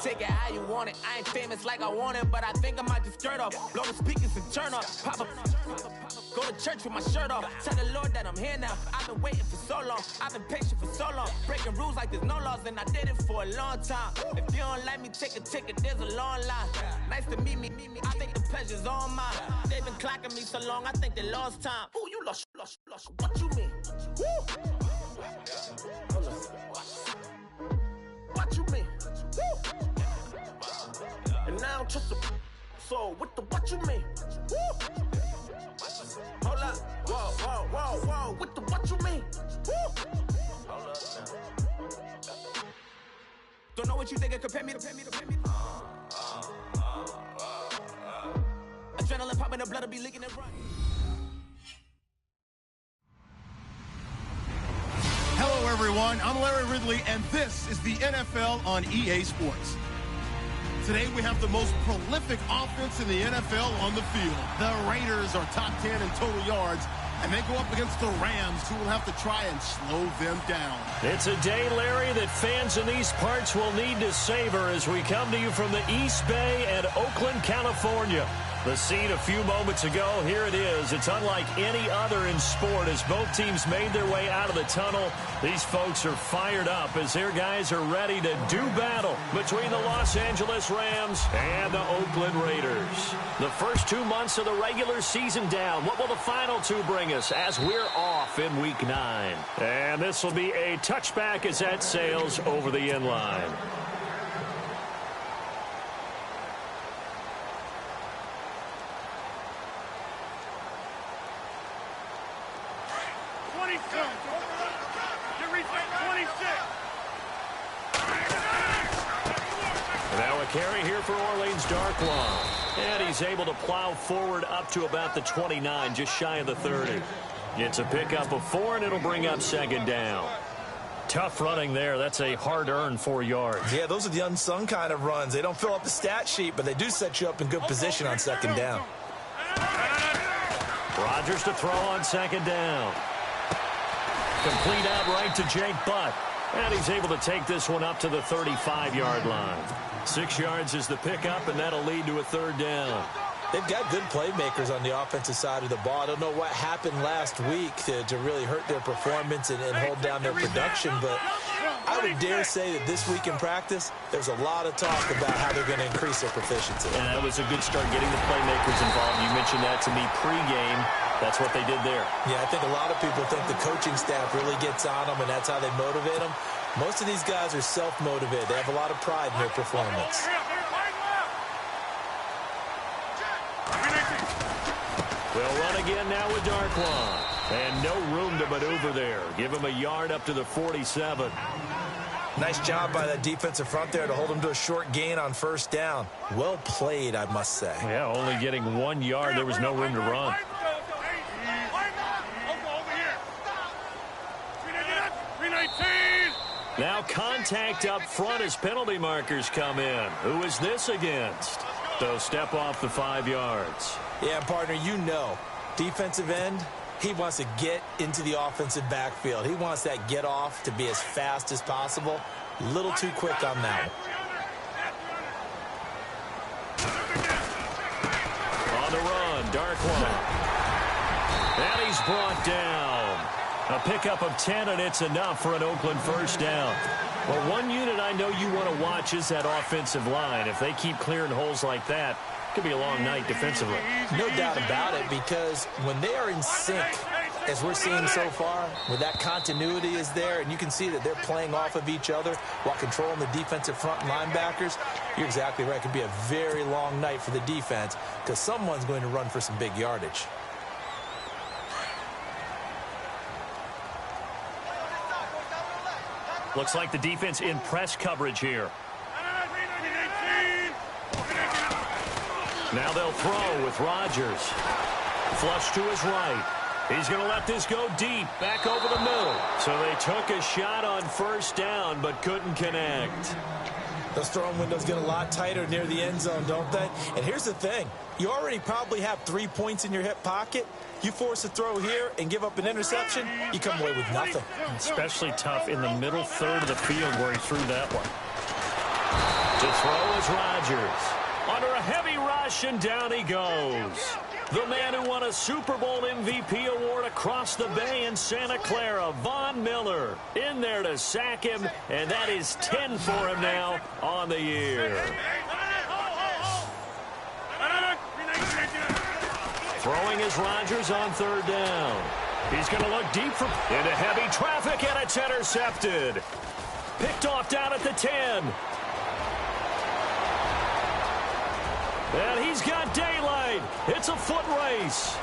Take it how you want it. I ain't famous like I want it, but I think I might just skirt off. Blow the speakers and turn up. Pop up. Go to church with my shirt off. Tell the Lord that I'm here now. I've been waiting for so long. I've been patient for so long. Breaking rules like there's no laws, and I did it for a long time. If you don't like me, take a ticket. There's a long line. Nice to meet me. I think the pleasure's all mine. They've been clocking me so long, I think they lost time. Ooh, you lost. What you mean? Woo! What you mean? Woo! And now I'm just a so what the what you mean? Woo! Hold up, whoa, what the what you mean? Woo! Hold up now. Don't know what you think it compare me to. Adrenaline popping, the blood will be leaking and run. Hello, everyone. I'm Larry Ridley, and this is the NFL on EA Sports. Today, we have the most prolific offense in the NFL on the field. The Raiders are top 10 in total yards, and they go up against the Rams, who will have to try and slow them down. It's a day, Larry, that fans in these parts will need to savor as we come to you from the East Bay and Oakland, California. The scene a few moments ago, here it is. It's unlike any other in sport as both teams made their way out of the tunnel. These folks are fired up as their guys are ready to do battle between the Los Angeles Rams and the Oakland Raiders. The first 2 months of the regular season down. What will the final two bring us as we're off in Week 9? And this will be a touchback as that sails over the end line. Now a carry here for Orleans Darkwan. And he's able to plow forward up to about the 29, just shy of the 30. It's a pickup of 4, and it'll bring up second down. Tough running there. That's a hard-earned 4 yards. Yeah, those are the unsung kind of runs. They don't fill up the stat sheet, but they do set you up in good position on second down. Rodgers to throw on second down. Complete out right to Jake Butt. And he's able to take this one up to the 35-yard line. 6 yards is the pickup, and that'll lead to a third down. They've got good playmakers on the offensive side of the ball. I don't know what happened last week to really hurt their performance and hold down their production, but I would dare say that this week in practice, there's a lot of talk about how they're going to increase their proficiency. And that was a good start getting the playmakers involved. You mentioned that to me pregame. That's what they did there. Yeah, I think a lot of people think the coaching staff really gets on them, and that's how they motivate them. Most of these guys are self-motivated. They have a lot of pride in their performance. We'll run again now with Darkwan. And no room to maneuver there. Give him a yard up to the 47. Nice job by that defensive front there to hold him to a short gain on first down. Well played, I must say. Yeah, only getting 1 yard. There was no room to run. Now contact up front as penalty markers come in. Who is this against? So step off the 5 yards. Yeah, partner, you know, defensive end, he wants to get into the offensive backfield. He wants that get off to be as fast as possible. A little too quick on that one. On the run, Darkwan. And he's brought down. A pickup of 10, and it's enough for an Oakland first down. Well, one unit I know you want to watch is that offensive line. If they keep clearing holes like that, it could be a long night defensively. No doubt about it, because when they are in sync, as we're seeing so far, where that continuity is there, and you can see that they're playing off of each other while controlling the defensive front linebackers, you're exactly right. It could be a very long night for the defense because someone's going to run for some big yardage. Looks like the defense in press coverage here. Now they'll throw with Rodgers. Flush to his right. He's going to let this go deep, back over the middle. So they took a shot on first down, but couldn't connect. Those throwing windows get a lot tighter near the end zone, don't they? And here's the thing. You already probably have 3 points in your hip pocket. You force a throw here and give up an interception, you come away with nothing. Especially tough in the middle third of the field where he threw that one. To throw is Rodgers. Under a heavy rush, and down he goes. The man who won a Super Bowl MVP award across the bay in Santa Clara, Von Miller, in there to sack him, and that is 10 for him now on the year. Throwing is Rodgers on third down. He's going to look deep into heavy traffic, and it's intercepted. Picked off down at the 10. And he's got daylight. It's a foot race.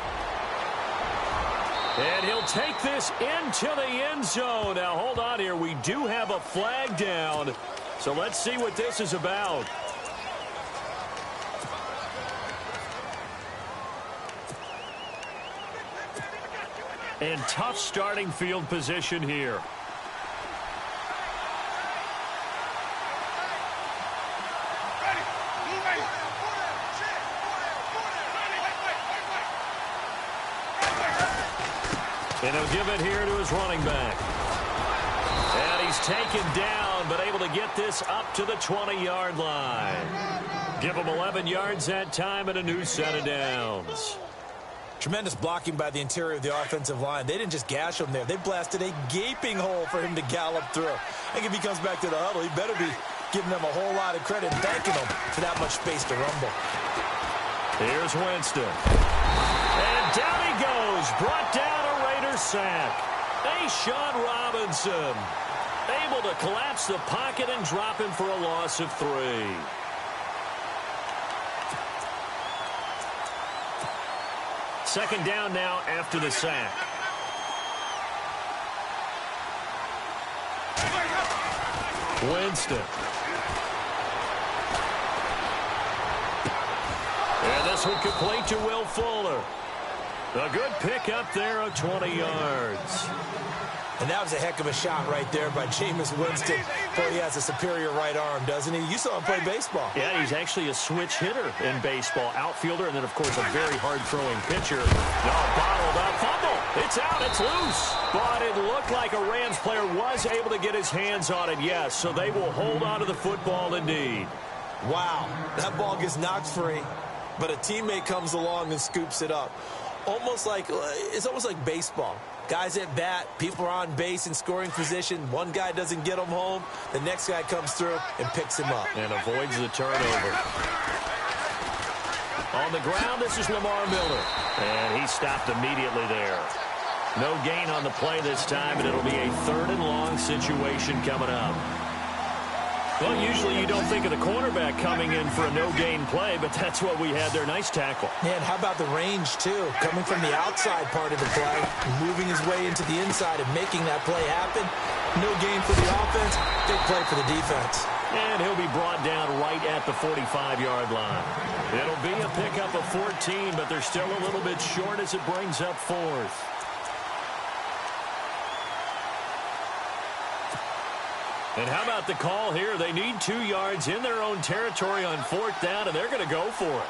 And he'll take this into the end zone. Now, hold on here. We do have a flag down. So let's see what this is about. And tough starting field position here. And he'll give it here to his running back. And he's taken down, but able to get this up to the 20-yard line. Give him 11 yards that time and a new set of downs. Tremendous blocking by the interior of the offensive line. They didn't just gash him there. They blasted a gaping hole for him to gallop through. I think if he comes back to the huddle, he better be giving them a whole lot of credit and thanking them for that much space to rumble. Here's Winston. And down he goes. Brought down a Raider sack. Sean Robinson able to collapse the pocket and drop him for a loss of 3. Second down now after the sack. Winston. And this one complete to Will Fuller. A good pick up there of 20 yards. And that was a heck of a shot right there by Jameis Winston. Boy, he has a superior right arm, doesn't he? You saw him play baseball. Yeah, he's actually a switch hitter in baseball. Outfielder, and then, of course, a very hard-throwing pitcher. No, bottled up. Fumble. It's out. It's loose. But it looked like a Rams player was able to get his hands on it, yes. So they will hold on to the football indeed. Wow. That ball gets knocked free, but a teammate comes along and scoops it up. It's almost like baseball. Guys at bat, people are on base in scoring position. One guy doesn't get him home. The next guy comes through and picks him up. And avoids the turnover. On the ground, this is Lamar Miller. And he stopped immediately there. No gain on the play this time, and it'll be a 3rd and long situation coming up. Well, usually you don't think of the cornerback coming in for a no-gain play, but that's what we had there. Nice tackle. Man, how about the range, too? Coming from the outside part of the play, moving his way into the inside and making that play happen. No gain for the offense, big play for the defense. And he'll be brought down right at the 45-yard line. It'll be a pickup of 14, but they're still a little bit short as it brings up 4th. And how about the call here? They need 2 yards in their own territory on 4th down, and they're going to go for it.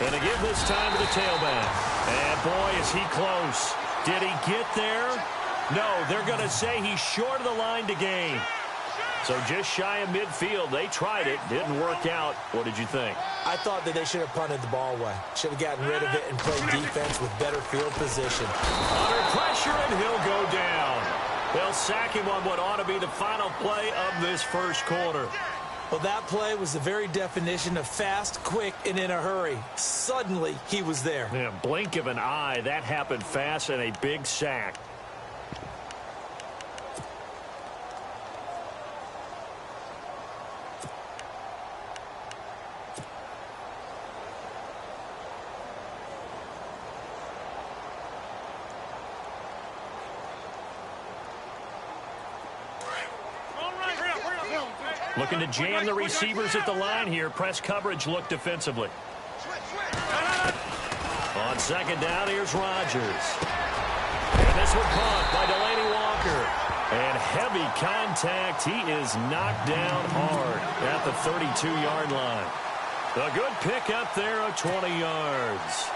And to give this time to the tailback. And boy, is he close. Did he get there? No, they're going to say he's short of the line to gain. So just shy of midfield. They tried it. Didn't work out. What did you think? I thought that they should have punted the ball away. Should have gotten rid of it and played defense with better field position. Under pressure, and he'll go down. They'll sack him on what ought to be the final play of this first quarter. Well, that play was the very definition of fast, quick, and in a hurry. Suddenly, he was there. Yeah, blink of an eye. That happened fast, and a big sack. Looking to jam the receivers at the line here. Press coverage look defensively. On second down, here's Rodgers. And this one caught by Delaney Walker. And heavy contact. He is knocked down hard at the 32-yard line. A good pick up there of 20 yards.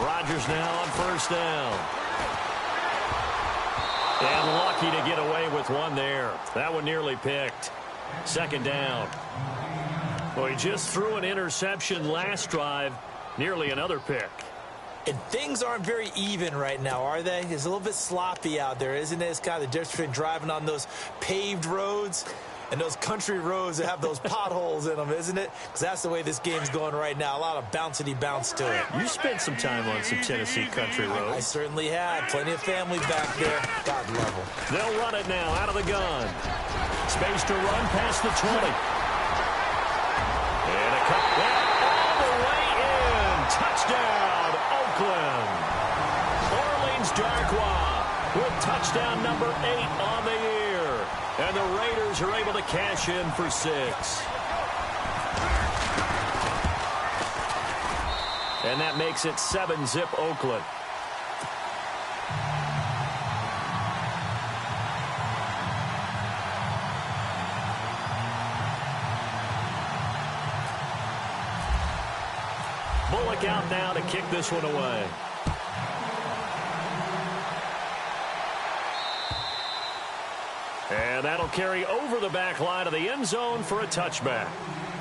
Rodgers now on first down. And lucky to get away with one there. That one nearly picked. Second down. Well, he just threw an interception last drive. Nearly another pick. And things aren't very even right now, are they? It's a little bit sloppy out there, isn't it? It's kind of the difference between driving on those paved roads and those country roads that have those potholes in them, isn't it? Because that's the way this game's going right now. A lot of bouncy bounce to it. You spent some time on some Tennessee country roads. I certainly had. Plenty of family back there. God love them. They'll run it now out of the gun. Space to run past the 20. And a cut all the way in. Touchdown, Oakland. Orleans Darkwa with touchdown number 8 on the year. And the Raiders are able to cash in for 6. And that makes it 7-zip Oakland. Bullock out now to kick this one away. And that'll carry over the back line of the end zone for a touchback.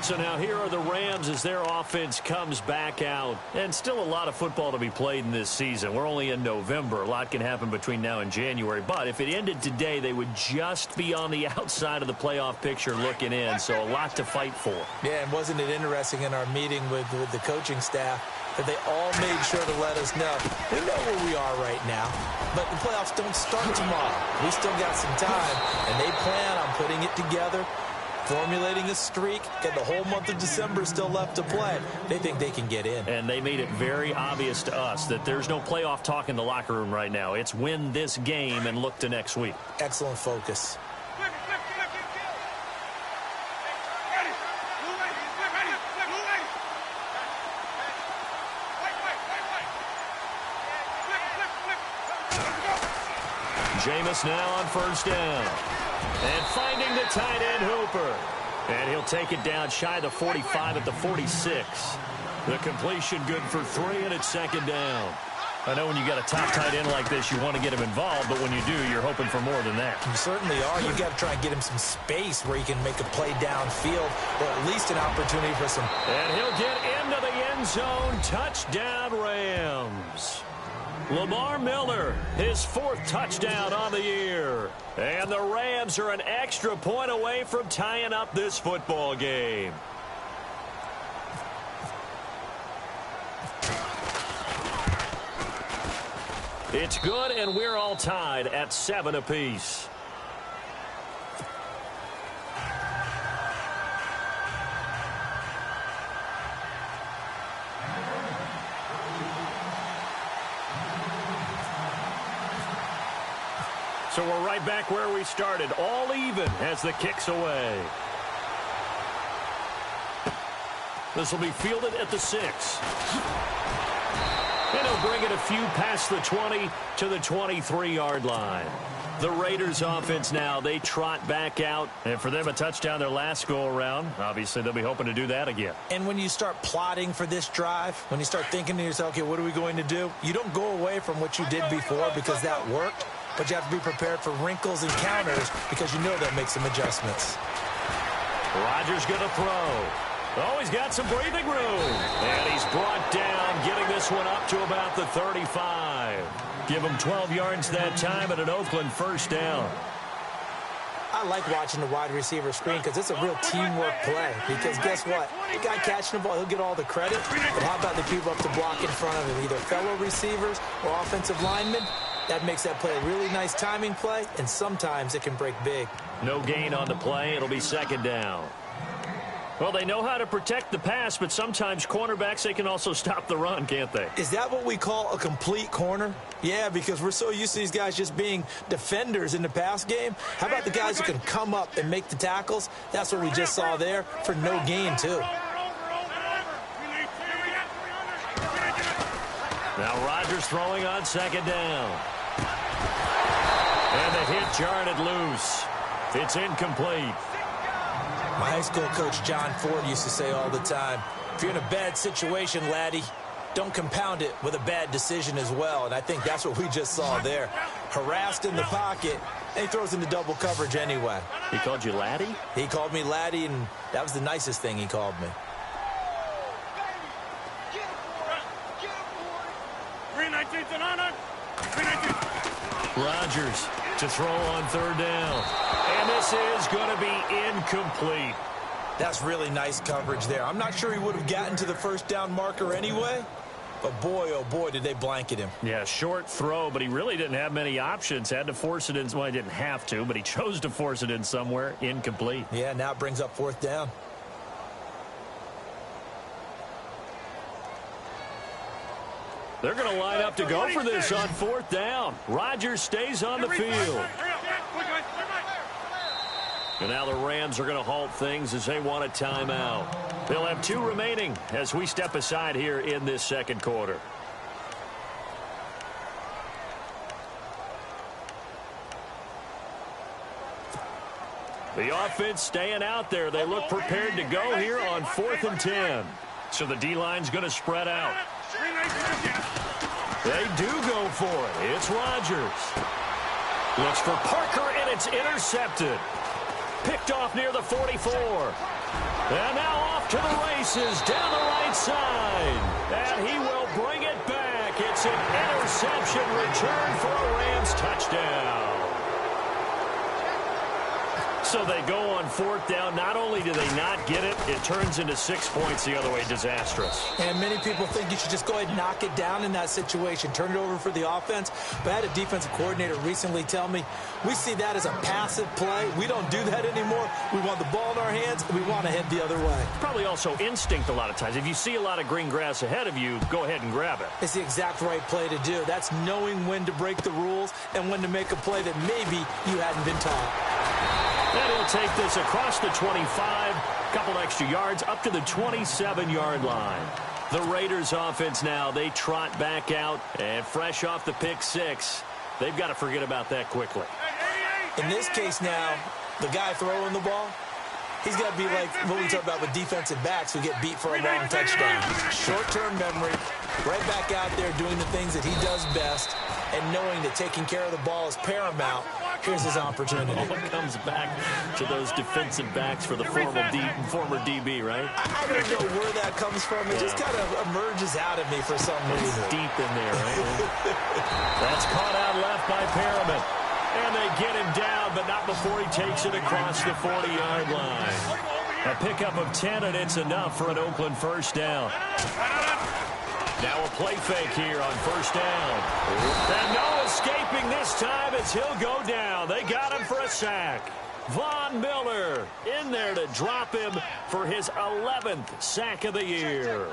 So now here are the Rams as their offense comes back out. And still a lot of football to be played in this season. We're only in November. A lot can happen between now and January. But if it ended today, they would just be on the outside of the playoff picture looking in. So a lot to fight for. Yeah, and wasn't it interesting in our meeting with the coaching staff that they all made sure to let us know. We know where we are right now, but the playoffs don't start tomorrow. We still got some time, and they plan on putting it together, formulating a streak, get the whole month of December still left to play. They think they can get in. And they made it very obvious to us that there's no playoff talk in the locker room right now. It's win this game and look to next week. Excellent focus. Jameis now on first down. And finding the tight end Hooper. And he'll take it down shy of the 45 at the 46. The completion good for 3, and it's second down. I know when you got a top tight end like this, you want to get him involved, but when you do, you're hoping for more than that. You certainly are. You've got to try and get him some space where he can make a play downfield, or at least an opportunity for some. And he'll get into the end zone. Touchdown, Rams. Lamar Miller, his 4th touchdown on the year. And the Rams are an extra point away from tying up this football game. It's good, and we're all tied at 7 apiece. So we're right back where we started, all even as the kick's away. This will be fielded at the 6. And he'll bring it a few past the 20 to the 23-yard line. The Raiders offense now, they trot back out. And for them, a touchdown their last go-around. Obviously, they'll be hoping to do that again. And when you start plotting for this drive, when you start thinking to yourself, okay, what are we going to do? You don't go away from what you did before because that worked. But you have to be prepared for wrinkles and counters because you know they'll make some adjustments. Rodgers going to throw. Oh, he's got some breathing room. And he's brought down, getting this one up to about the 35. Give him 12 yards that time and an Oakland first down. I like watching the wide receiver screen because it's a real teamwork play. Because guess what? The guy catching the ball, he'll get all the credit. But how about the people up to block in front of him, either fellow receivers or offensive linemen? That makes that play a really nice timing play, and sometimes it can break big. No gain on the play. It'll be second down. Well, they know how to protect the pass, but sometimes cornerbacks, they can also stop the run, can't they? Is that what we call a complete corner? Yeah, because we're so used to these guys just being defenders in the pass game. How about the guys who can come up and make the tackles? That's what we just saw there for no gain, too. Now Rodgers throwing on second down. And the hit jarred it loose. It's incomplete. My high school coach John Ford used to say all the time, if you're in a bad situation, laddie, don't compound it with a bad decision as well. And I think that's what we just saw there. Harassed in the pocket, and he throws into double coverage anyway. He called you laddie? He called me laddie, and that was the nicest thing he called me. Rodgers to throw on third down. And this is going to be incomplete. That's really nice coverage there. I'm not sure he would have gotten to the first down marker anyway, but boy, oh boy, did they blanket him. Yeah, short throw, but he really didn't have many options. Had to force it in. Well, he didn't have to, but he chose to force it in somewhere. Incomplete. Yeah, now it brings up fourth down. They're going to line up to go for this on fourth down. Rodgers stays on the field. And now the Rams are going to halt things as they want a timeout. They'll have 2 remaining as we step aside here in this second quarter. The offense staying out there. They look prepared to go here on 4th and 10. So the D-line's going to spread out. They do go for it. It's Rodgers. Looks for Parker, and it's intercepted. Picked off near the 44. And now off to the races down the right side. And he will bring it back. It's an interception return for a Rams touchdown. So they go on 4th down. Not only do they not get it, it turns into 6 points the other way. Disastrous. And many people think you should just go ahead and knock it down in that situation. Turn it over for the offense. But I had a defensive coordinator recently tell me, we see that as a passive play. We don't do that anymore. We want the ball in our hands, and we want to head the other way. Probably also instinct a lot of times. If you see a lot of green grass ahead of you, go ahead and grab it. It's the exact right play to do. That's knowing when to break the rules and when to make a play that maybe you hadn't been taught. And he'll take this across the 25, couple extra yards, up to the 27-yard line. The Raiders offense now, they trot back out, and fresh off the pick 6, they've got to forget about that quickly. In this case now, the guy throwing the ball, he's got to be like what we talk about with defensive backs who get beat for a long touchdown. Short-term memory, right back out there doing the things that he does best, and knowing that taking care of the ball is paramount. Here's his opportunity. All comes back to those defensive backs for the former DB, right? I don't know where that comes from. It just kind of emerges out of me for some reason. It's deep in there, right? That's caught out left by Perriman. And they get him down, but not before he takes it across the 40-yard line. A pickup of 10, and it's enough for an Oakland first down. Now a play fake here on first down. And no escaping this time as he'll go down. They got him for a sack. Von Miller in there to drop him for his 11th sack of the year.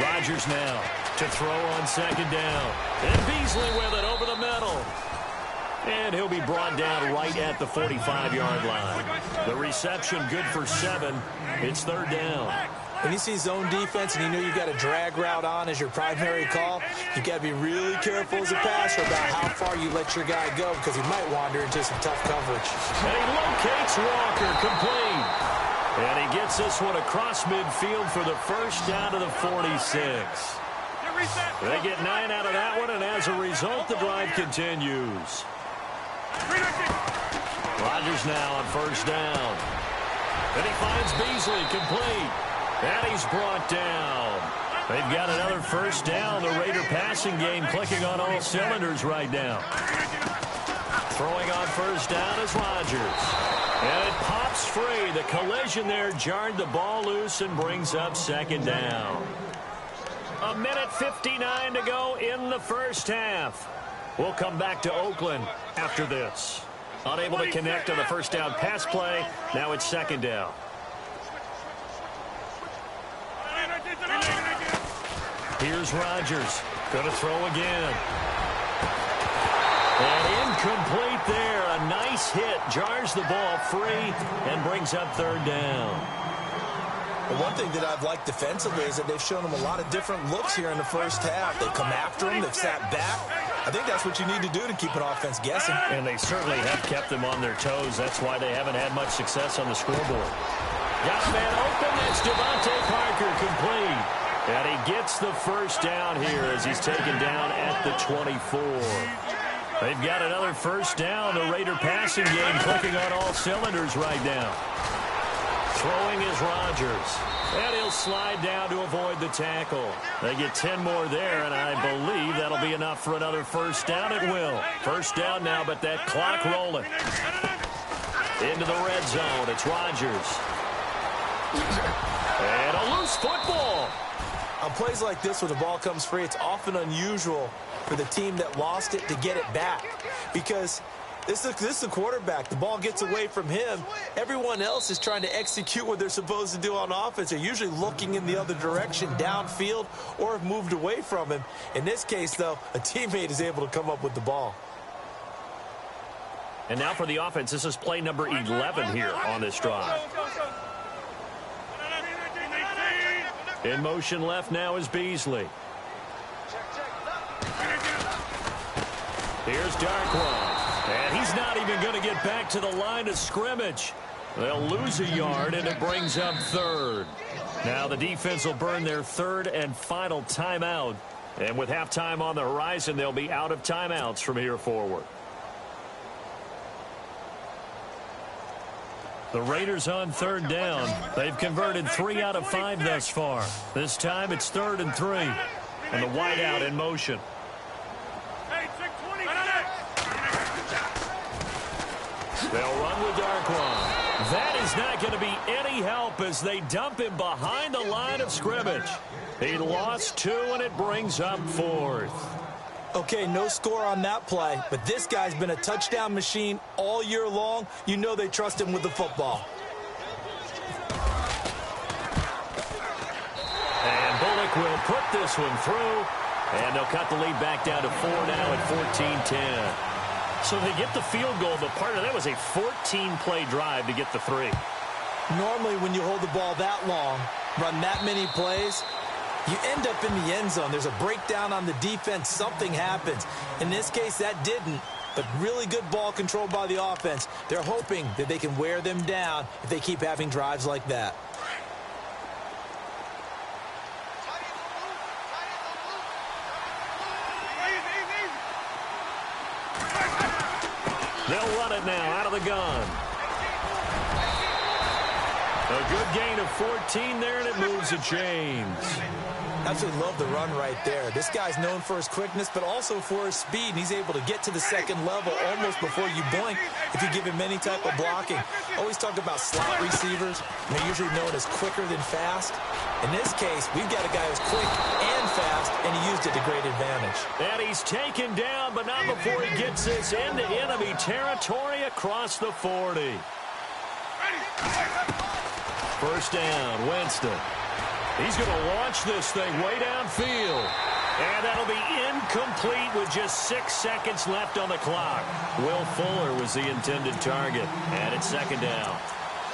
Rodgers now to throw on second down. And Beasley with it over the middle. And he'll be brought down right at the 45-yard line. The reception good for 7. It's third down. When you see zone defense and you know you've got a drag route on as your primary call, you've got to be really careful as a passer about how far you let your guy go because he might wander into some tough coverage. And he locates Walker, complete. And he gets this one across midfield for the first down to the 46. They get 9 out of that one, and as a result, the drive continues. Rodgers now on first down. And he finds Beasley, complete. And he's brought down. They've got another first down. The Raider passing game clicking on all cylinders right now. Throwing on first down is Rodgers. And it pops free. The collision there jarred the ball loose and brings up second down. 1:59 to go in the first half. We'll come back to Oakland after this. Unable to connect on the first down pass play. Now it's second down. Here's Rodgers. Going to throw again. And incomplete there. A nice hit. Jars the ball free and brings up third down. The one thing that I've liked defensively is that they've shown them a lot of different looks here in the first half. They've come after him. They've sat back. I think that's what you need to do to keep an offense guessing. And they certainly have kept them on their toes. That's why they haven't had much success on the scoreboard. Got a man open. That's Devontae Parker complete. And he gets the first down here as he's taken down at the 24. They've got another first down. The Raider passing game clicking on all cylinders right now. Throwing is Rodgers. And he'll slide down to avoid the tackle. They get 10 more there, and I believe that'll be enough for another first down. It will. First down now, but that clock rolling. Into the red zone. It's Rodgers. And a loose football. On plays like this where the ball comes free, it's often unusual for the team that lost it to get it back. Because this is the quarterback. The ball gets away from him. Everyone else is trying to execute what they're supposed to do on offense. They're usually looking in the other direction, downfield, or have moved away from him. In this case, though, a teammate is able to come up with the ball. And now for the offense, this is play number 11 here on this drive. In motion left now is Beasley. Here's Darkwa. And he's not even going to get back to the line of scrimmage. They'll lose a yard, and it brings up third. Now the defense will burn their third and final timeout. And with halftime on the horizon, they'll be out of timeouts from here forward. The Raiders on third down. They've converted 3 out of 5 thus far. This time it's 3rd and 3. And the wideout in motion. They'll run with Darkwa. That is not going to be any help as they dump him behind the line of scrimmage. He lost 2, and it brings up 4th. Okay, no score on that play, but this guy's been a touchdown machine all year long. You know they trust him with the football. And Bullock will put this one through, and they'll cut the lead back down to 4 now at 14-10. So they get the field goal, but part of that was a 14-play drive to get the 3. Normally when you hold the ball that long, run that many plays, you end up in the end zone. There's a breakdown on the defense. Something happens. In this case, that didn't, but really good ball control by the offense. They're hoping that they can wear them down if they keep having drives like that. They'll run it now out of the gun. A good gain of 14 there, and it moves the chains. Absolutely love the run right there. This guy's known for his quickness, but also for his speed, and he's able to get to the second level almost before you blink if you give him any type of blocking. Always talk about slot receivers. They're usually known as quicker than fast. In this case, we've got a guy who's quick and fast, and he used it to great advantage. And he's taken down, but not before he gets this into enemy territory across the 40. First down, Winston. He's going to launch this thing way downfield. And that'll be incomplete with just 6 seconds left on the clock. Will Fuller was the intended target. And it's second down.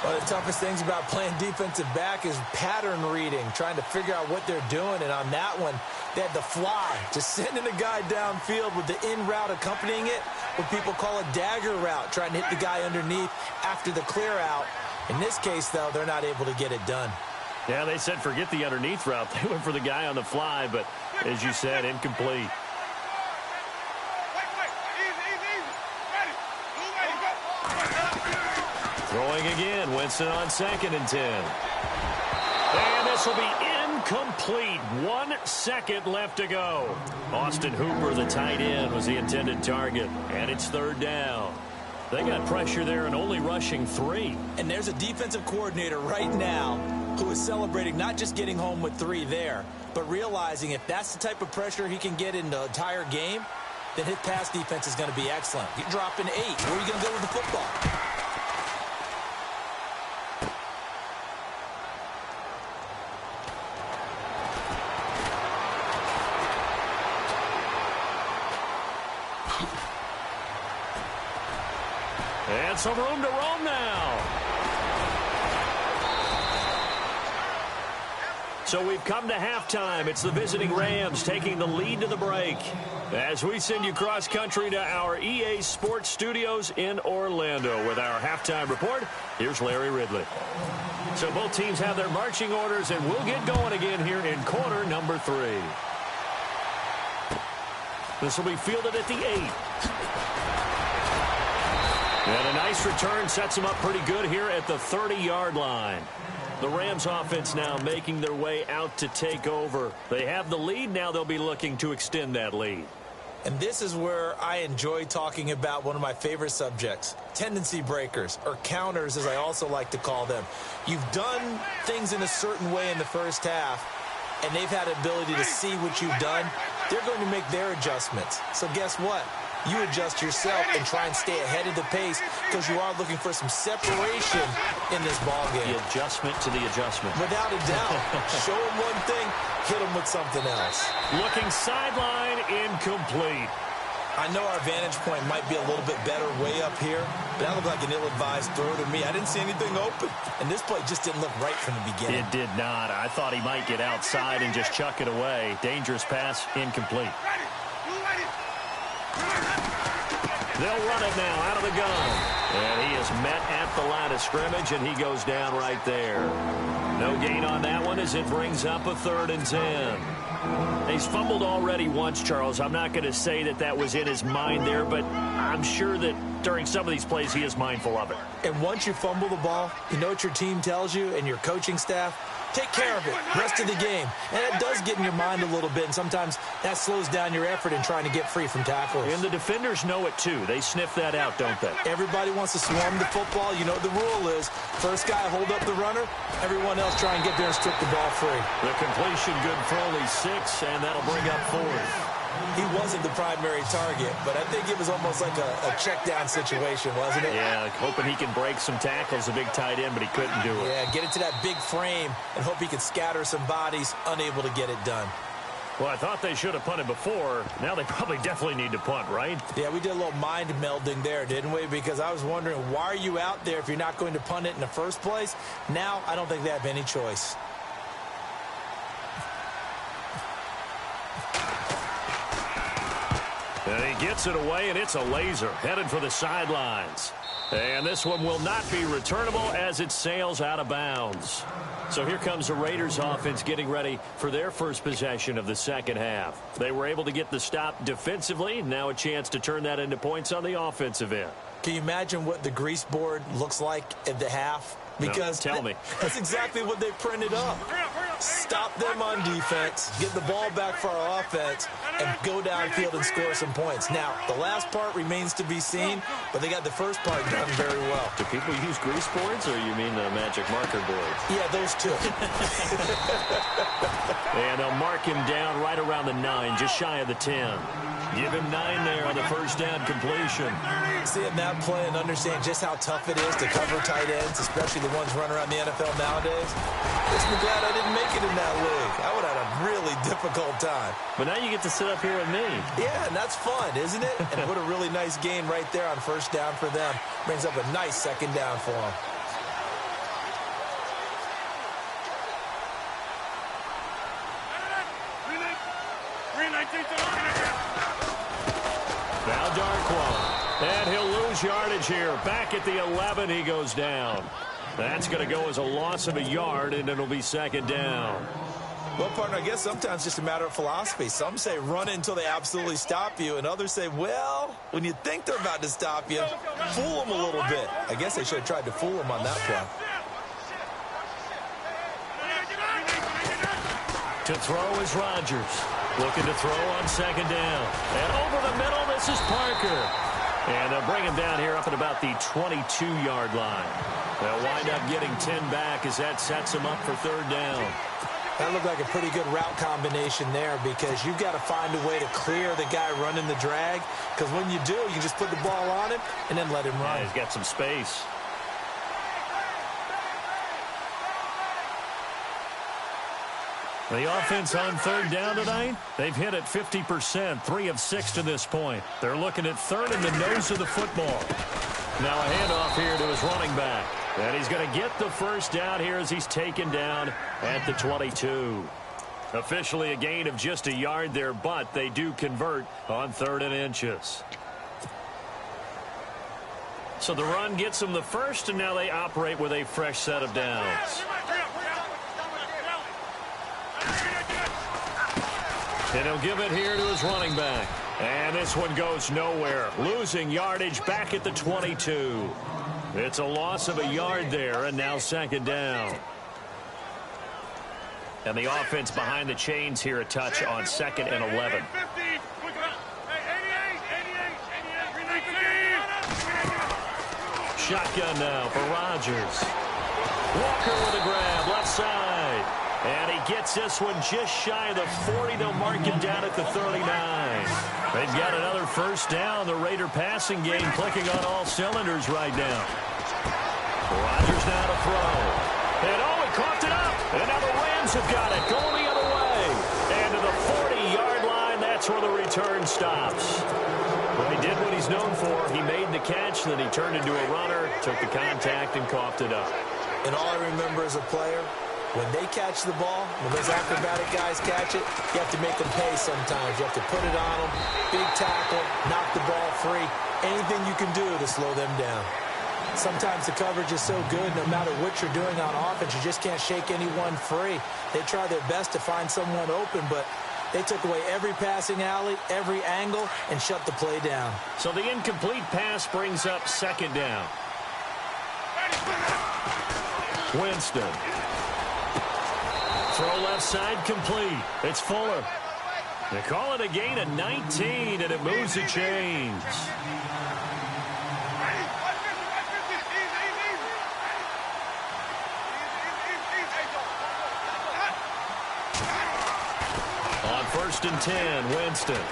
One of the toughest things about playing defensive back is pattern reading, trying to figure out what they're doing. And on that one, they had the fly, just sending a guy downfield with the in route accompanying it, what people call a dagger route, trying to hit the guy underneath after the clear out. In this case, though, they're not able to get it done. Yeah, they said forget the underneath route. They went for the guy on the fly, but as you said, incomplete. Throwing again, Winston on 2nd and 10. And this will be incomplete. 1 second left to go. Austin Hooper, the tight end, was the intended target. And it's 3rd down. They got pressure there and only rushing 3. And there's a defensive coordinator right now who is celebrating not just getting home with 3 there, but realizing if that's the type of pressure he can get in the entire game, then his pass defense is going to be excellent. You're dropping 8. Where are you going to go with the football? And some room to roam now. So we've come to halftime. It's the visiting Rams taking the lead to the break. As we send you cross-country to our EA Sports Studios in Orlando with our halftime report, here's Larry Ridley. So both teams have their marching orders, and we'll get going again here in quarter number 3. This will be fielded at the 8. And a nice return sets them up pretty good here at the 30-yard line. The Rams offense now making their way out to take over. They have the lead. Now they'll be looking to extend that lead. And this is where I enjoy talking about one of my favorite subjects, tendency breakers, or counters as I also like to call them. You've done things in a certain way in the first half, and they've had the ability to see what you've done. They're going to make their adjustments. So guess what? You adjust yourself and try and stay ahead of the pace because you are looking for some separation in this ballgame. The adjustment to the adjustment. Without a doubt. Show them one thing, hit them with something else. Looking sideline, incomplete. I know our vantage point might be a little bit better way up here, but that looked like an ill-advised throw to me. I didn't see anything open, and this play just didn't look right from the beginning. It did not. I thought he might get outside and just chuck it away. Dangerous pass, incomplete. They'll run it now out of the gun. And he is met at the line of scrimmage, and he goes down right there. No gain on that one as it brings up a 3rd and 10. He's fumbled already once, Charles. I'm not going to say that that was in his mind there, but I'm sure that during some of these plays he is mindful of it. And once you fumble the ball, you know what your team tells you and your coaching staff? Take care of it, rest of the game. And it does get in your mind a little bit, and sometimes that slows down your effort in trying to get free from tackles. And the defenders know it, too. They sniff that out, don't they? Everybody wants to swarm the football. You know what the rule is. First guy hold up the runner, everyone else try and get there and strip the ball free. The completion good for only 6, and that'll bring up 4th. He wasn't the primary target, but I think it was almost like a check down situation, wasn't it? Yeah, hoping he can break some tackles, a big tight end, but he couldn't do it. Yeah, get it to that big frame and hope he could scatter some bodies, unable to get it done. Well, I thought they should have punted before. Now they probably definitely need to punt, right? Yeah, we did a little mind melding there, didn't we? Because I was wondering, why are you out there if you're not going to punt it in the first place? Now, I don't think they have any choice. And he gets it away, and it's a laser headed for the sidelines. And this one will not be returnable as it sails out of bounds. So here comes the Raiders offense getting ready for their first possession of the second half. They were able to get the stop defensively. Now a chance to turn that into points on the offensive end. Can you imagine what the grease board looks like at the half? Because no, tell me. That's exactly what they printed up. Stop them on defense, get the ball back for our offense, and go downfield and score some points. Now, the last part remains to be seen, but they got the first part done very well. Do people use grease boards, or you mean the magic marker board? Yeah, those two. And they'll mark him down right around the 9, just shy of the 10. Give him 9 there on the first down completion. Seeing that play and understand just how tough it is to cover tight ends, especially the ones running around the NFL nowadays. Makes me glad I didn't make it in that league. I would have had a really difficult time. But now you get to sit up here with me. Yeah, and that's fun, isn't it? And what a really nice gain right there on first down for them. Brings up a nice second down for them. Now Darkwa, and he'll lose yardage here. Back at the 11, he goes down. That's going to go as a loss of a yard, and it'll be second down. Well, partner, I guess sometimes it's just a matter of philosophy. Some say run it until they absolutely stop you, and others say, well, when you think they're about to stop you, fool them a little bit. I guess they should have tried to fool them on that play. To throw is Rodgers. Looking to throw on second down. And over the middle, this is Parker. And they'll bring him down here up at about the 22-yard line. They'll wind up getting 10 back as that sets him up for third down. That looked like a pretty good route combination there because you've got to find a way to clear the guy running the drag. Because when you do, you just put the ball on him and then let him run. Yeah, he's got some space. The offense on third down tonight, they've hit it 50%, 3 of 6 to this point. They're looking at third in the nose of the football. Now a handoff here to his running back. And he's going to get the first down here as he's taken down at the 22. Officially a gain of just a yard there, but they do convert on 3rd and inches. So the run gets them the first, and now they operate with a fresh set of downs. And he'll give it here to his running back. And this one goes nowhere. Losing yardage back at the 22. It's a loss of a yard there, and now 2nd down. And the offense behind the chains here, a touch on 2nd and 11. Shotgun now for Rodgers. Walker with a grab, left side. And he gets this one just shy of the 40. They'll mark it down at the 39. They've got another first down. The Raider passing game clicking on all cylinders right now. Rodgers now to throw. And oh, he coughed it up. And now the Rams have got it going the other way. And to the 40-yard line, that's where the return stops. Well, he did what he's known for. He made the catch, then he turned into a runner, took the contact, and coughed it up. And all I remember as a player, when they catch the ball, when those acrobatic guys catch it, you have to make them pay sometimes. You have to put it on them, big tackle, knock the ball free, anything you can do to slow them down. Sometimes the coverage is so good, no matter what you're doing on offense, you just can't shake anyone free. They try their best to find someone open, but they took away every passing alley, every angle, and shut the play down. So the incomplete pass brings up 2nd down. Winston. Throw left side complete. It's Fuller. They call it a gain of 19, and it moves the chains. On 1st and 10, Winston.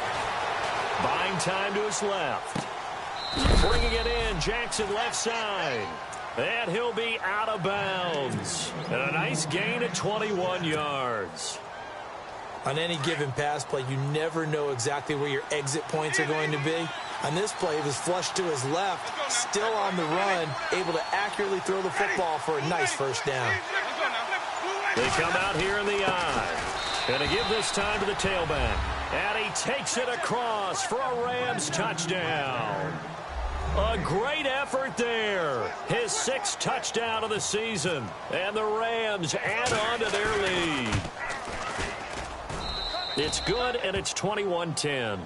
Buying time to his left. Bringing it in, Jackson left side. And he'll be out of bounds. And a nice gain at 21 yards. On any given pass play, you never know exactly where your exit points are going to be. On this play, he was flushed to his left, still on the run, able to accurately throw the football for a nice first down. They come out here in the eye. And to give this time to the tailback. And he takes it across for a Rams touchdown. A great effort there. His 6th touchdown of the season. And the Rams add on to their lead. It's good, and it's 21-10.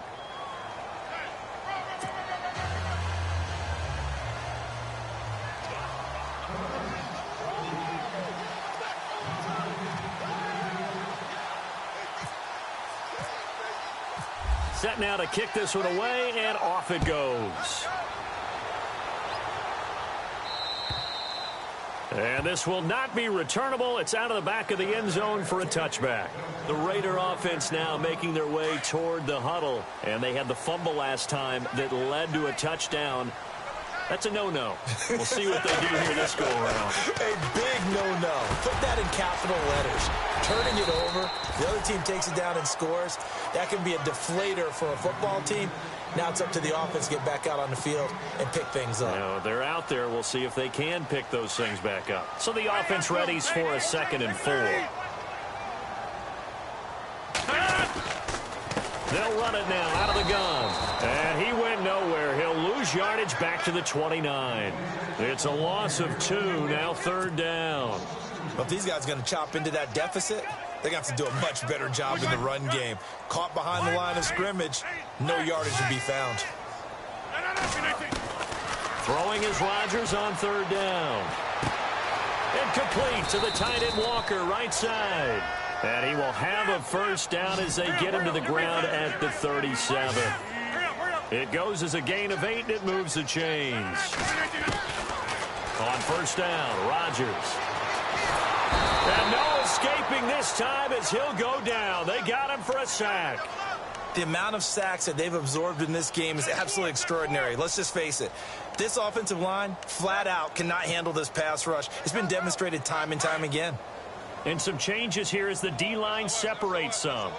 Set now to kick this one away, and off it goes. And this will not be returnable. It's out of the back of the end zone for a touchback. The Raider offense now making their way toward the huddle. And they had the fumble last time that led to a touchdown. That's a no-no. We'll see what they do here this go-around. A big no-no. Put that in capital letters. Turning it over, the other team takes it down and scores. That can be a deflator for a football team. Now it's up to the offense to get back out on the field and pick things up. Now, they're out there. We'll see if they can pick those things back up. So the offense readies for a 2nd and 4. They'll run it now out of the gun. And he went nowhere. He'll lose yardage back to the 29. It's a loss of 2, now 3rd down. But if these guys are going to chop into that deficit, they're going to have to do a much better job in the run game. Caught behind the line of scrimmage, no yardage to be found. Throwing is Rodgers on 3rd down. Incomplete to the tight end Walker, right side. And he will have a first down as they get him to the ground at the 37. It goes as a gain of 8, and it moves the chains. On 1st down, Rodgers. And no escaping this time as he'll go down. They got him for a sack. The amount of sacks that they've absorbed in this game is absolutely extraordinary. Let's just face it. This offensive line, flat out, cannot handle this pass rush. It's been demonstrated time and time again. And some changes here as the D-line separates some.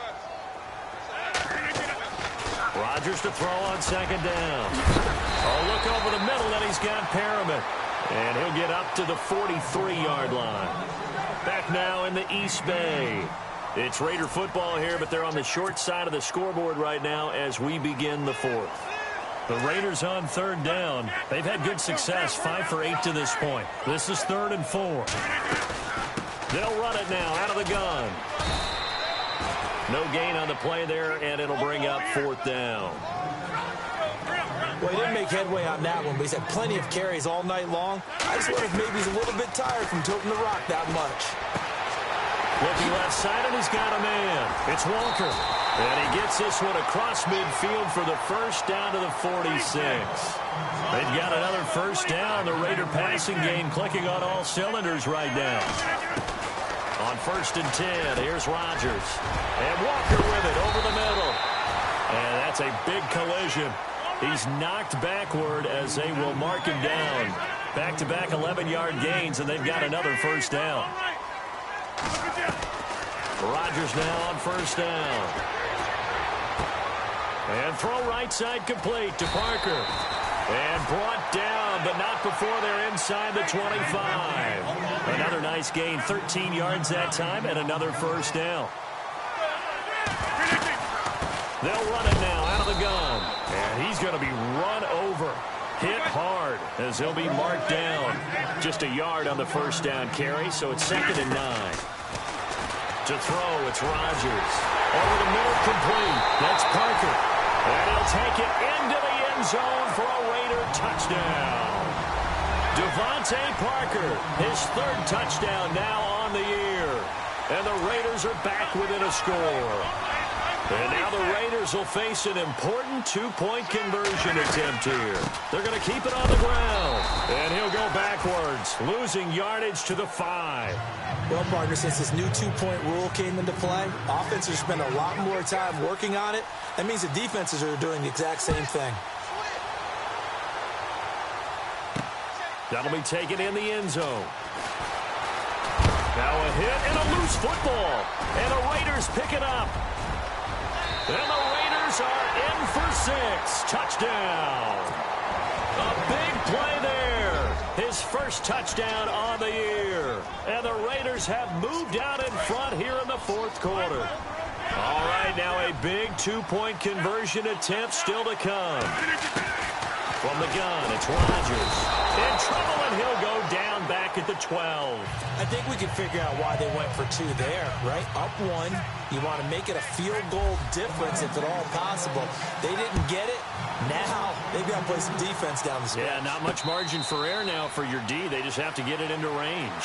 Rodgers Rodgers to throw on second down. Oh, look over the middle, and he's got Perriman. And he'll get up to the 43-yard line. Back now in the East Bay. It's Raider football here, but they're on the short side of the scoreboard right now as we begin the fourth. The Raiders on third down. They've had good success, 5 for 8 to this point. This is 3rd and 4. They'll run it now out of the gun. No gain on the play there, and it'll bring up 4th down. Well, he didn't make headway on that one, but he's had plenty of carries all night long. I just wonder if maybe he's a little bit tired from tilting the rock that much. Looking left side, and he's got a man. It's Walker. And he gets this one across midfield for the first down to the 46. They've got another first down. The Raider passing game clicking on all cylinders right now. On 1st and 10, here's Rodgers. And Walker with it over the middle. And that's a big collision. He's knocked backward as they will mark him down. Back-to-back 11-yard gains, and they've got another first down. Rodgers now on first down. And throw right side complete to Parker. And brought down, but not before they're inside the 25. Another nice gain, 13 yards that time, and another first down. They'll run it now out of the gun. And he's going to be run over. Hit hard as he'll be marked down. Just a yard on the first down carry, so it's 2nd and 9. To throw, it's Rodgers. Over the middle, complete. That's Parker. And he'll take it into the end zone for a Raider touchdown. Devontae Parker, his 3rd touchdown now on the year. And the Raiders are back within a score. And now the Raiders will face an important 2-point conversion attempt here. They're going to keep it on the ground. And he'll go backwards, losing yardage to the 5. Well, partner, since this new 2-point rule came into play, offenses spend a lot more time working on it. That means the defenses are doing the exact same thing. That'll be taken in the end zone. Now a hit and a loose football. And the Raiders pick it up. And the Raiders are in for 6. Touchdown. A big play there. His first touchdown on the year. And the Raiders have moved out in front here in the 4th quarter. All right, now a big 2-point conversion attempt still to come. From the gun, it's Rodgers. In trouble, and he'll go down back at the 12. I think we can figure out why they went for 2 there, right? Up 1. You want to make it a field goal difference if at all possible. They didn't get it. Now they've got to play some defense down the stretch. Yeah, not much margin for error now for your D. They just have to get it into range.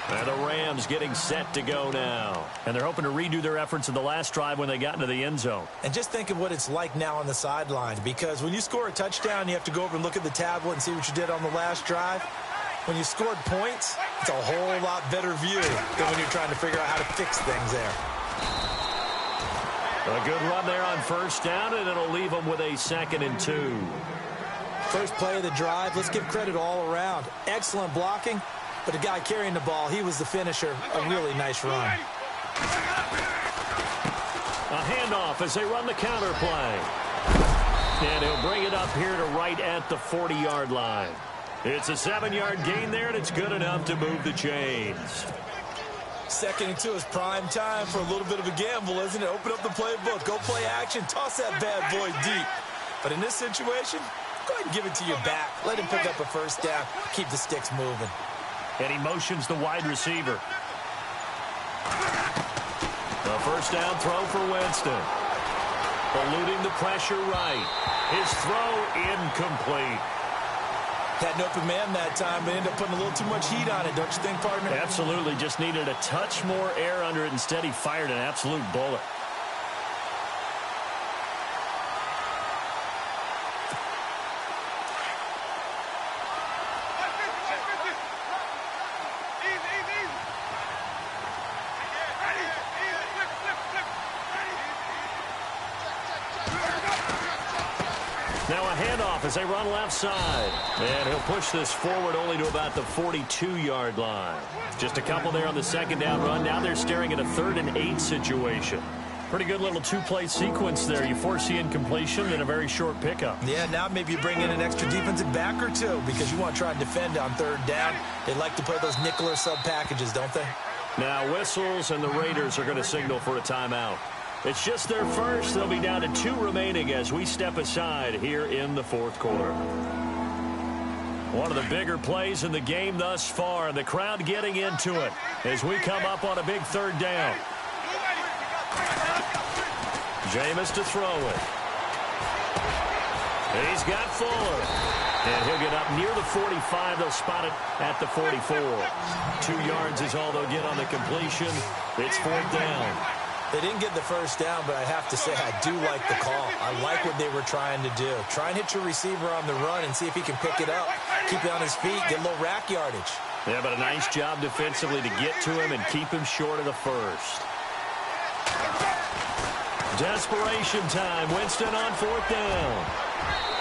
And the Rams getting set to go now. And they're hoping to redo their efforts in the last drive when they got into the end zone. And just think of what it's like now on the sideline. Because when you score a touchdown, you have to go over and look at the tablet and see what you did on the last drive. When you scored points, it's a whole lot better view than when you're trying to figure out how to fix things there. A good run there on first down, and it'll leave them with a 2nd and 2. First play of the drive, let's give credit all around. Excellent blocking. But the guy carrying the ball, he was the finisher. A really nice run. A handoff as they run the counter play. And he'll bring it up here to right at the 40-yard line. It's a 7-yard gain there, and it's good enough to move the chains. 2nd and 2 is prime time for a little bit of a gamble, isn't it? Open up the playbook, go play action, toss that bad boy deep. But in this situation, go ahead and give it to your back. Let him pick up a first down, keep the sticks moving. And he motions the wide receiver. A first down throw for Winston. Eluding the pressure right. His throw incomplete. Had an open man that time, but ended up putting a little too much heat on it, don't you think, partner? Absolutely. Just needed a touch more air under it. Instead, he fired an absolute bullet. Now a handoff as they run left side. And he'll push this forward only to about the 42-yard line. Just a couple there on the 2nd down run. Now they're staring at a 3rd and 8 situation. Pretty good little two-play sequence there. You force the incompletion, then a very short pickup. Yeah, now maybe you bring in an extra defensive back or two because you want to try and defend on third down. They like to play those nickel or sub packages, don't they? Now whistles, and the Raiders are going to signal for a timeout. It's just their first. They'll be down to 2 remaining as we step aside here in the fourth quarter. One of the bigger plays in the game thus far, and the crowd getting into it as we come up on a big third down. Jameis to throw it. He's got Fuller. And he'll get up near the 45. They'll spot it at the 44. 2 yards is all they'll get on the completion. It's fourth down. They didn't get the first down, but I have to say I do like the call. I like what they were trying to do. Try and hit your receiver on the run and see if he can pick it up. Keep it on his feet, get a little rack yardage. Yeah, but a nice job defensively to get to him and keep him short of the first. Desperation time. Winston on fourth down.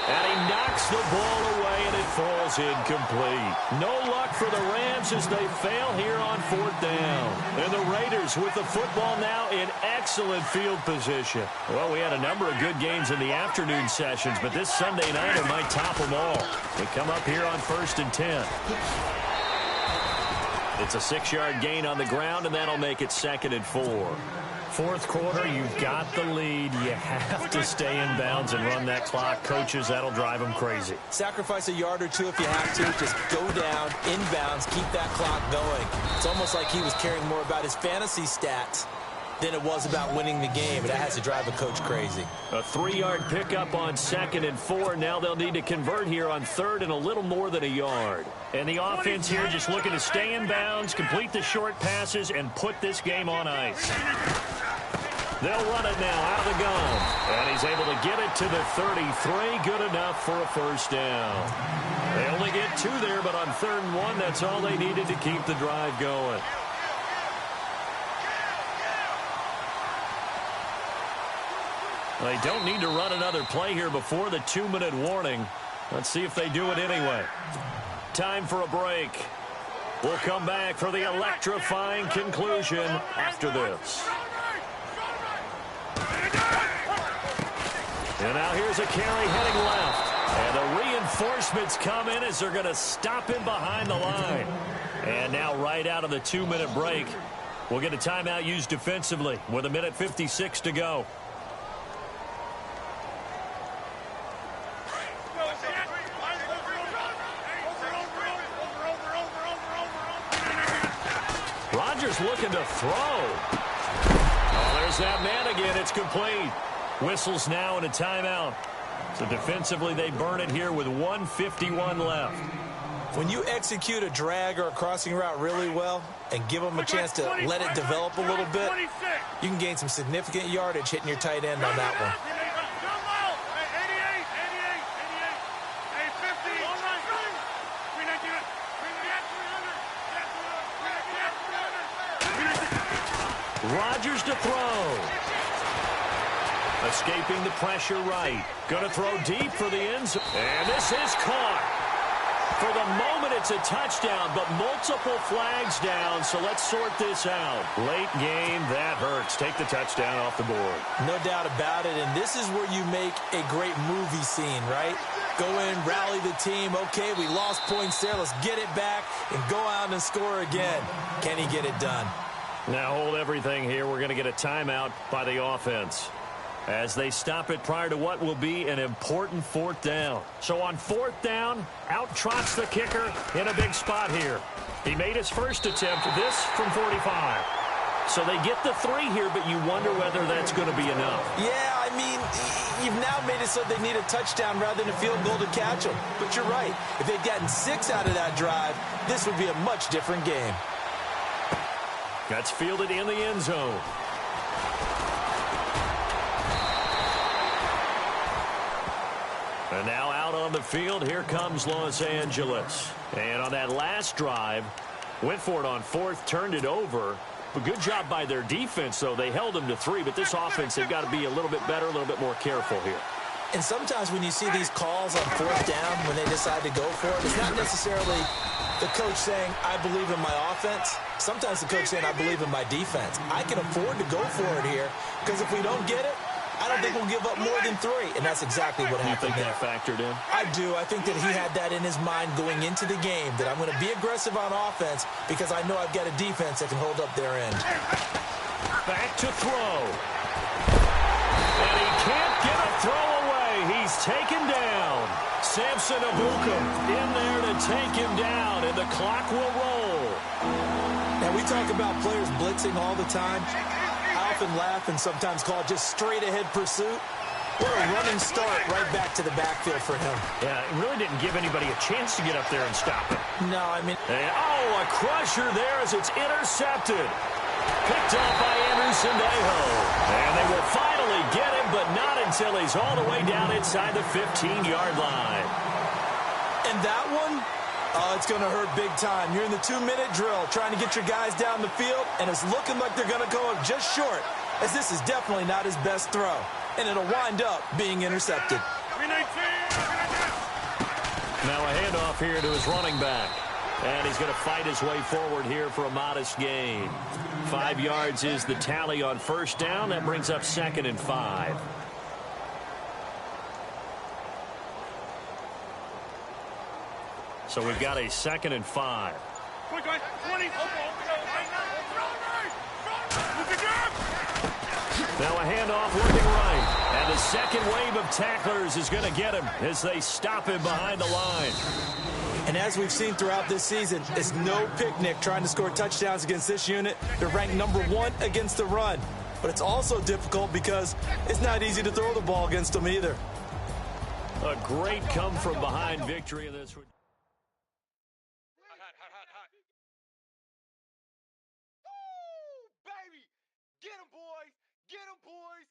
And he knocks the ball away, and it falls incomplete. No luck for the Rams as they fail here on fourth down. And the Raiders with the football now in excellent field position. Well, we had a number of good games in the afternoon sessions, but this Sunday nighter might top them all. We come up here on 1st and 10. It's a 6-yard gain on the ground, and that'll make it 2nd and 4. Fourth quarter, you've got the lead. You have to stay in bounds and run that clock. Coaches, that'll drive them crazy. Sacrifice a yard or two if you have to. Just go down, inbounds, keep that clock going. It's almost like he was caring more about his fantasy stats than it was about winning the game. That has to drive a coach crazy. A 3-yard pickup on 2nd and 4. Now they'll need to convert here on 3rd and a little more than a yard. And the offense here just looking to stay in bounds, complete the short passes, and put this game on ice. They'll run it now out of the gun. And he's able to get it to the 33. Good enough for a first down. They only get 2 there, but on 3rd and 1, that's all they needed to keep the drive going. They don't need to run another play here before the 2-minute warning. Let's see if they do it anyway. Time for a break. We'll come back for the electrifying conclusion after this. And now here's a carry heading left. And the reinforcements come in as they're going to stop him behind the line. And now right out of the 2-minute break, we'll get a timeout used defensively with 1:56 to go. Rodgers looking to throw. Oh, there's that man again. It's complete. Whistles now in a timeout. So defensively, they burn it here with 1:51 left. When you execute a drag or a crossing route really well and give them a chance to let it develop a little bit, you can gain some significant yardage hitting your tight end on that one. Rodgers to throw. Escaping the pressure right. Going to throw deep for the end zone. And this is caught. For the moment, it's a touchdown, but multiple flags down, so let's sort this out. Late game, that hurts. Take the touchdown off the board. No doubt about it, and this is where you make a great movie scene, right? Go in, rally the team. Okay, we lost points there. Let's get it back and go out and score again. Can he get it done? Now hold everything here. We're going to get a timeout by the offense as they stop it prior to what will be an important 4th down. So on 4th down, out trots the kicker in a big spot here. He made his first attempt, this from 45. So they get the 3 here, but you wonder whether that's going to be enough. Yeah, I mean, you've now made it so they need a touchdown rather than a field goal to catch them. But you're right. If they'd gotten 6 out of that drive, this would be a much different game. That's fielded in the end zone. And now out on the field, here comes Los Angeles. And on that last drive, went for it on 4th, turned it over. But good job by their defense, though. They held them to 3, but this offense, they've got to be a little bit better, a little bit more careful here. And sometimes when you see these calls on fourth down, when they decide to go for it, it's not necessarily the coach saying, I believe in my offense. Sometimes the coach saying, I believe in my defense. I can afford to go for it here because if we don't get it, I don't think we'll give up more than 3. And that's exactly what happened there. You think that factored in? I do. I think that he had that in his mind going into the game, that I'm going to be aggressive on offense because I know I've got a defense that can hold up their end. Back to throw. And he can't get a throw away. He's taken down. Samson Abukum in there to take him down, and the clock will roll. Now, we talk about players blitzing all the time. I often laugh and sometimes call it just straight-ahead pursuit. What a running start right back to the backfield for him. Yeah, it really didn't give anybody a chance to get up there and stop him. No, I mean... And, oh, a crusher there as it's intercepted. Picked off by Andrew Sendejo. And they will finally get him, but not until he's all the way down inside the 15-yard line. And that one, oh, it's going to hurt big time. You're in the 2-minute drill trying to get your guys down the field, and it's looking like they're going to go up just short, as this is definitely not his best throw. And it'll wind up being intercepted. Now a handoff here to his running back. And he's going to fight his way forward here for a modest gain. 5 yards is the tally on first down. That brings up 2nd and 5. So we've got a 2nd and 5. Now a handoff looking right. And the second wave of tacklers is going to get him as they stop him behind the line. And as we've seen throughout this season, it's no picnic trying to score touchdowns against this unit. They're ranked number 1 against the run. But it's also difficult because it's not easy to throw the ball against them either. A great come-from-behind victory in this one. Baby! Get him, boys! Get him, boys!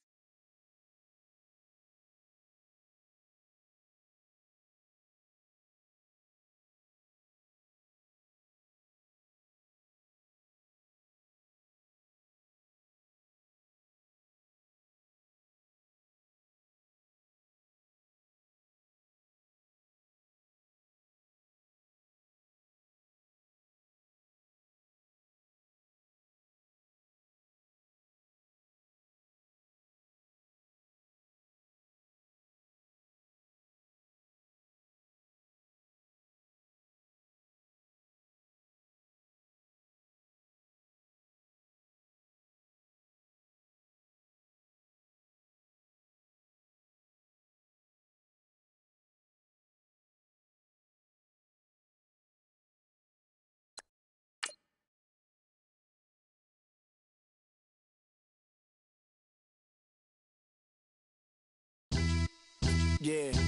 Yeah.